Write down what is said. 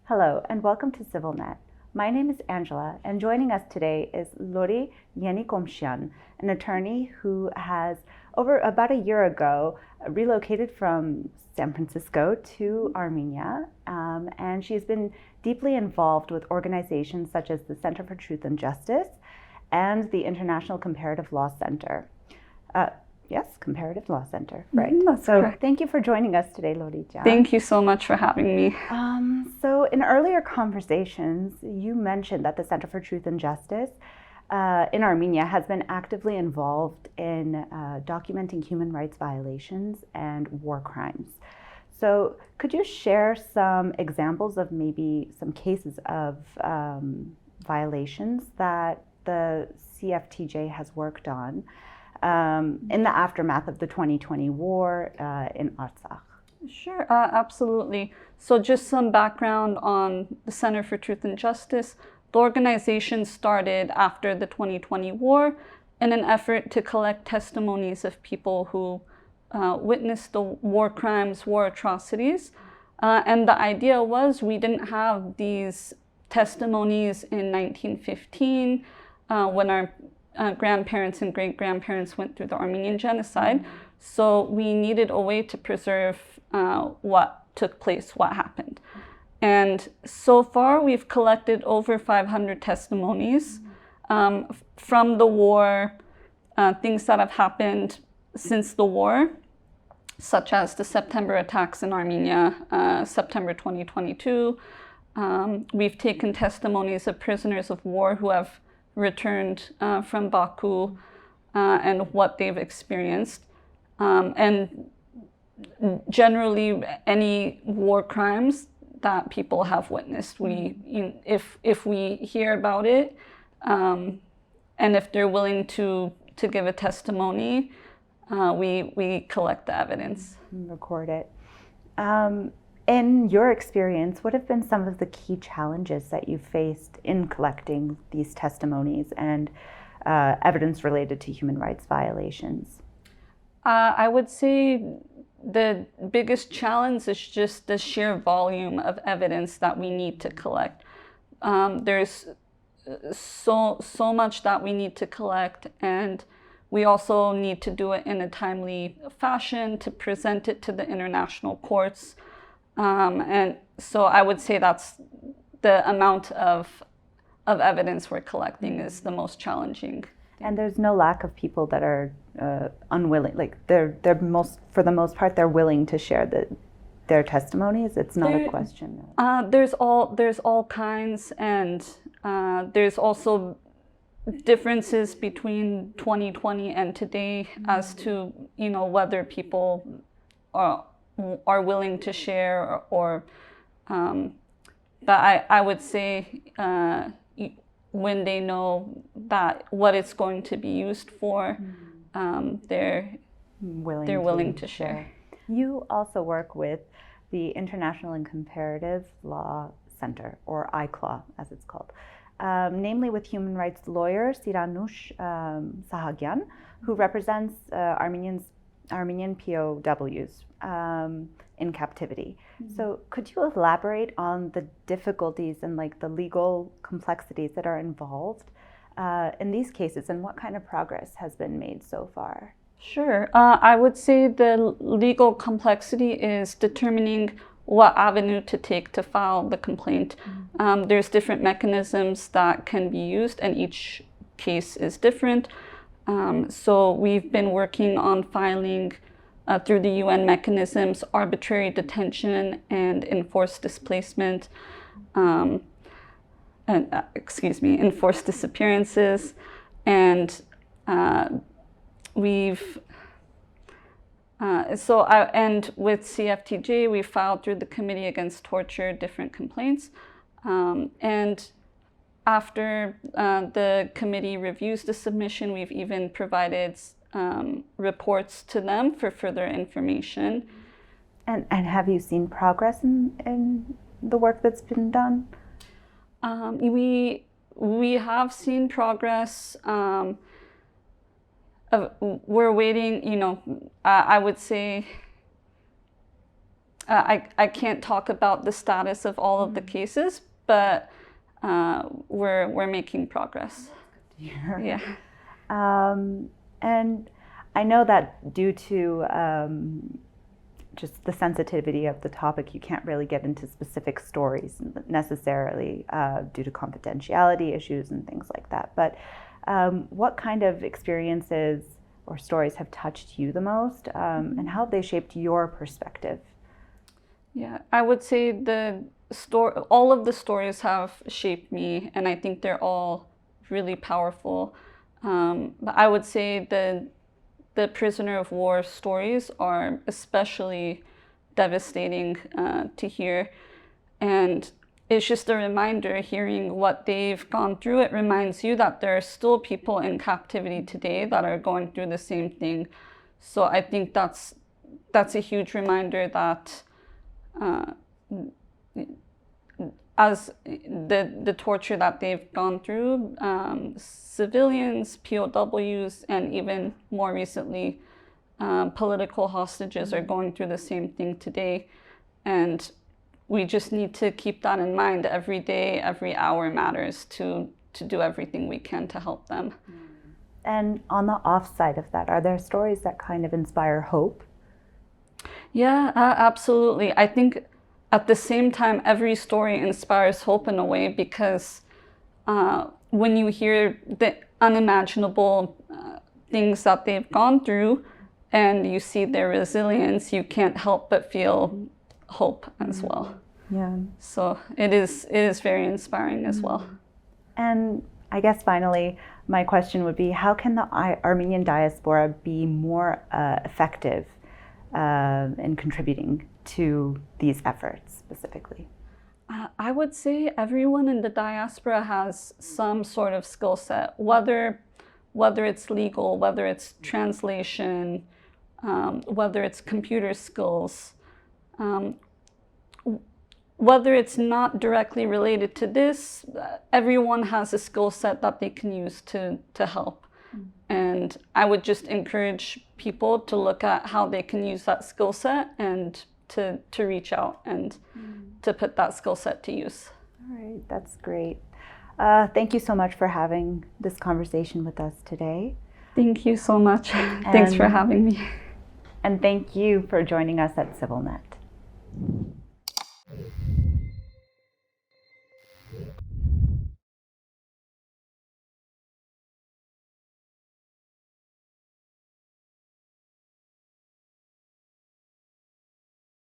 Hello, and welcome to CivilNet. My name is Angela, and joining us today is Lori Yeni-Komshian, an attorney who has, over about a year ago, relocated from San Francisco to Armenia, and she's been deeply involved with organizations such as the Center for Truth and Justice and the International Comparative Law Center. Yes, Comparative Law Center, right? That's so correct. Thank you for joining us today, Lori-chan. Thank you so much for having me. So in earlier conversations, you mentioned that the Center for Truth and Justice in Armenia has been actively involved in documenting human rights violations and war crimes. So could you share some examples of maybe some cases of violations that the CFTJ has worked on in the aftermath of the 2020 war in Artsakh? Sure, absolutely. So just some background on the Center for Truth and Justice. The organization started after the 2020 war in an effort to collect testimonies of people who witnessed the war crimes, war atrocities. And the idea was we didn't have these testimonies in 1915 when our grandparents and great-grandparents went through the Armenian genocide. So we needed a way to preserve what took place, what happened. And so far, we've collected over 500 testimonies from the war, things that have happened since the war, such as the September attacks in Armenia, September 2022. We've taken testimonies of prisoners of war who have returned from Baku and what they've experienced. And generally, any war crimes that people have witnessed, if we hear about it, and if they're willing to give a testimony, we collect the evidence. Record it. In your experience, what have been some of the key challenges that you faced in collecting these testimonies and evidence related to human rights violations? I would say the biggest challenge is just the sheer volume of evidence that we need to collect. There's so much that we need to collect, and we also need to do it in a timely fashion to present it to the international courts. And so I would say that's the amount of evidence we're collecting is the most challenging. And there's no lack of people that are unwilling, like for the most part, they're willing to share their testimonies. It's not a question. There's all kinds, and there's also differences between 2020 and today as to whether people are willing to share or but I would say when they know that what it's going to be used for, they're willing to share. You also work with the International and Comparative Law Center, or ICLAW as it's called, namely with human rights lawyer Siranush Sahagyan, who represents Armenian POWs in captivity. So could you elaborate on the difficulties and the legal complexities that are involved in these cases and what kind of progress has been made so far? Sure. I would say the legal complexity is determining what avenue to take to file the complaint. There's different mechanisms that can be used, and each case is different. So we've been working on filing through the UN mechanisms, arbitrary detention and enforced displacement, enforced disappearances, and and with CFTJ, we filed through the Committee Against Torture different complaints, and after the committee reviews the submission, we've even provided reports to them for further information. And have you seen progress in the work that's been done? We have seen progress. We're waiting, I would say I can't talk about the status of all of the cases, but we're making progress. Yeah. And I know that due to just the sensitivity of the topic, you can't really get into specific stories necessarily due to confidentiality issues and things like that. But what kind of experiences or stories have touched you the most, and how have they shaped your perspective? Yeah, I would say all of the stories have shaped me, and I think they're all really powerful. But I would say the prisoner of war stories are especially devastating to hear, and it's just a reminder, hearing what they've gone through. It reminds you that there are still people in captivity today that are going through the same thing. So I think that's a huge reminder that as the torture that they've gone through, civilians, POWs, and even more recently, political hostages are going through the same thing today. And we just need to keep that in mind. Every day, every hour matters to do everything we can to help them. And on the offside of that, are there stories that kind of inspire hope? Yeah, absolutely. I think at the same time, every story inspires hope in a way, because when you hear the unimaginable things that they've gone through and you see their resilience, you can't help but feel hope as well. Yeah. So it is very inspiring as well. And I guess finally, my question would be, how can the Armenian diaspora be more effective in contributing to these efforts specifically? I would say everyone in the diaspora has some sort of skill set, whether it's legal, whether it's translation, whether it's computer skills, whether it's not directly related to this, everyone has a skill set that they can use to help. And I would just encourage people to look at how they can use that skill set and to reach out and to put that skill set to use. All right, that's great. Thank you so much for having this conversation with us today. Thank you so much. Thanks for having me. And thank you for joining us at CivilNet.